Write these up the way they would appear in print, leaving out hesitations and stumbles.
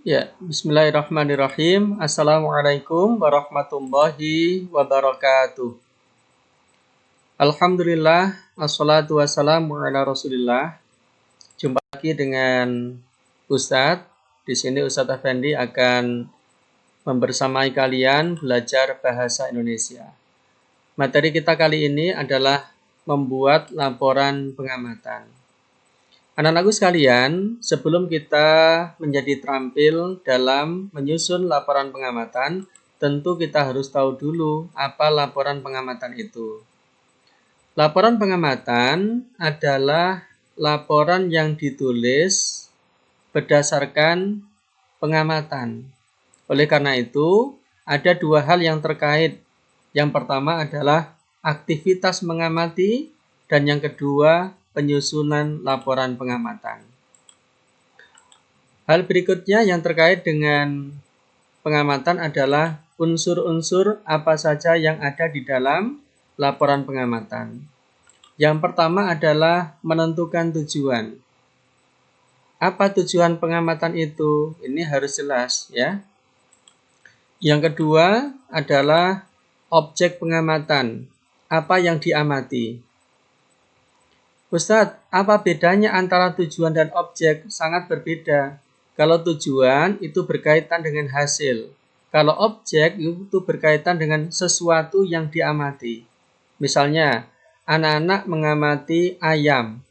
Ya, bismillahirrahmanirrahim. Assalamualaikum warahmatullahi wabarakatuh. Alhamdulillah, assalatu wassalamu ala Rasulillah. Jumpa lagi dengan Ustadz. Di sini Ustadz Effendi akan membersamai kalian belajar bahasa Indonesia. Materi kita kali ini adalah membuat laporan pengamatan. Anak-anakku sekalian, sebelum kita menjadi terampil dalam menyusun laporan pengamatan, tentu kita harus tahu dulu apa laporan pengamatan itu. Laporan pengamatan adalah laporan yang ditulis berdasarkan pengamatan. Oleh karena itu, ada dua hal yang terkait. Yang pertama adalah aktivitas mengamati, dan yang kedua penyusunan laporan pengamatan. Hal berikutnya yang terkait dengan pengamatan adalah unsur-unsur apa saja yang ada di dalam laporan pengamatan. Yang pertama adalah menentukan tujuan. Apa tujuan pengamatan itu? Ini harus jelas ya. Yang kedua adalah objek pengamatan. Apa yang diamati? Ustadz, apa bedanya antara tujuan dan objek? Sangat berbeda. Kalau tujuan itu berkaitan dengan hasil. Kalau objek itu berkaitan dengan sesuatu yang diamati. Misalnya, anak-anak mengamati ayam.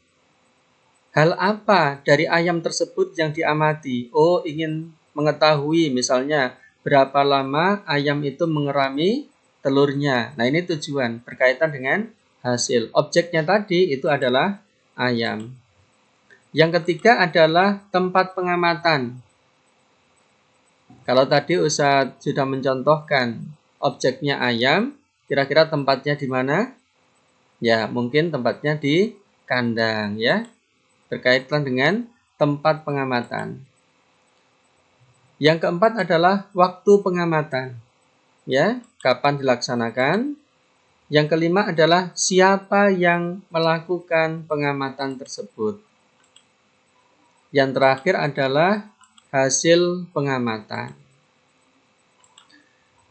Hal apa dari ayam tersebut yang diamati? Oh, ingin mengetahui misalnya berapa lama ayam itu mengerami telurnya. Nah, ini tujuan berkaitan dengan hasil. Objeknya tadi itu adalah ayam. Yang ketiga adalah tempat pengamatan. Kalau tadi Ustadz sudah mencontohkan objeknya ayam, kira-kira tempatnya di mana? Ya, mungkin tempatnya di kandang ya. Berkaitan dengan tempat pengamatan. Yang keempat adalah waktu pengamatan. Ya, kapan dilaksanakan? Yang kelima adalah siapa yang melakukan pengamatan tersebut. Yang terakhir adalah hasil pengamatan.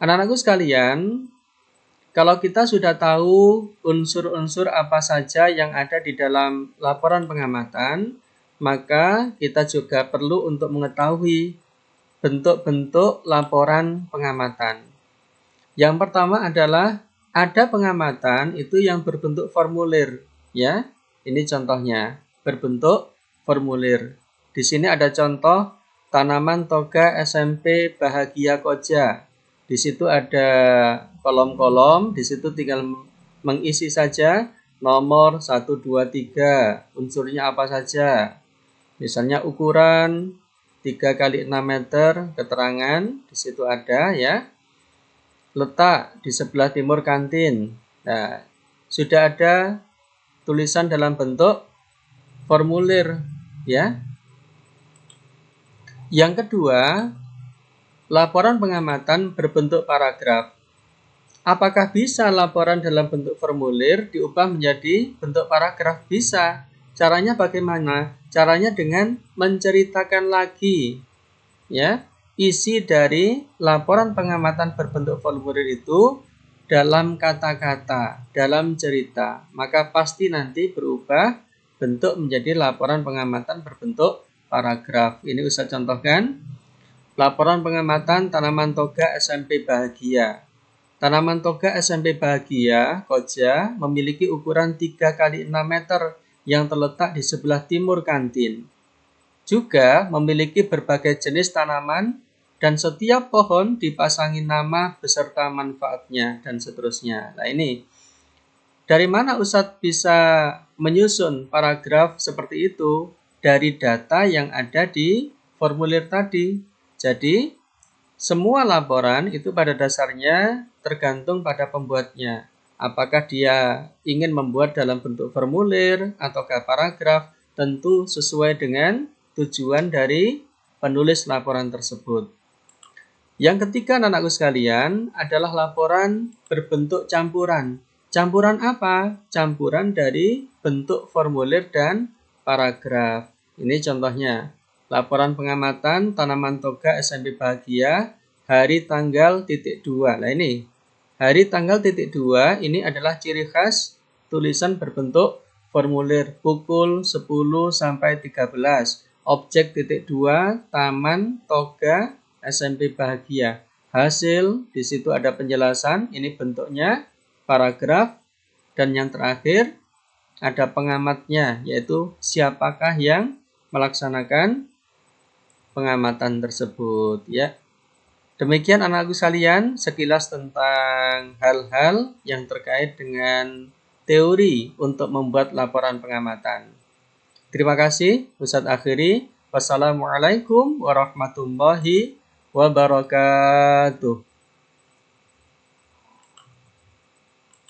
Anak-anakku sekalian, kalau kita sudah tahu unsur-unsur apa saja yang ada di dalam laporan pengamatan, maka kita juga perlu untuk mengetahui bentuk-bentuk laporan pengamatan. Yang pertama adalah ada pengamatan itu yang berbentuk formulir, ya. Ini contohnya, berbentuk formulir. Di sini ada contoh tanaman toga SMP Bahagia Koja. Di situ ada kolom-kolom, di situ tinggal mengisi saja nomor 1, 2, 3, unsurnya apa saja. Misalnya ukuran 3 kali 6 meter, keterangan di situ ada ya. Letak di sebelah timur kantin. Nah, sudah ada tulisan dalam bentuk formulir ya. Yang kedua, laporan pengamatan berbentuk paragraf. Apakah bisa laporan dalam bentuk formulir diubah menjadi bentuk paragraf? Bisa. Caranya bagaimana? Caranya dengan menceritakan lagi ya. Isi dari laporan pengamatan berbentuk formulir itu dalam kata-kata, dalam cerita. Maka pasti nanti berubah bentuk menjadi laporan pengamatan berbentuk paragraf. Ini Ustaz contohkan. Laporan pengamatan tanaman toga SMP Bahagia. Tanaman toga SMP Bahagia Koja memiliki ukuran 3 kali 6 meter yang terletak di sebelah timur kantin. Juga memiliki berbagai jenis tanaman dan setiap pohon dipasangi nama beserta manfaatnya dan seterusnya. Nah ini, dari mana Ustadz bisa menyusun paragraf seperti itu? Dari data yang ada di formulir tadi. Jadi, semua laporan itu pada dasarnya tergantung pada pembuatnya. Apakah dia ingin membuat dalam bentuk formulir ataukah paragraf, tentu sesuai dengan tujuan dari penulis laporan tersebut. Yang ketiga anak-anakku sekalian adalah laporan berbentuk campuran. Campuran apa? Campuran dari bentuk formulir dan paragraf. Ini contohnya. Laporan pengamatan tanaman toga SMP Bahagia hari tanggal .2. Nah ini hari tanggal .2 ini adalah ciri khas tulisan berbentuk formulir pukul 10 sampai 13. Objek .2 Taman Toga SMP Bahagia. Hasil di situ ada penjelasan, ini bentuknya paragraf, dan yang terakhir ada pengamatnya, yaitu siapakah yang melaksanakan pengamatan tersebut ya. Demikian anakku sekalian sekilas tentang hal-hal yang terkait dengan teori untuk membuat laporan pengamatan. Terima kasih. Ustadz akhiri. Wassalamualaikum warahmatullahi wabarakatuh.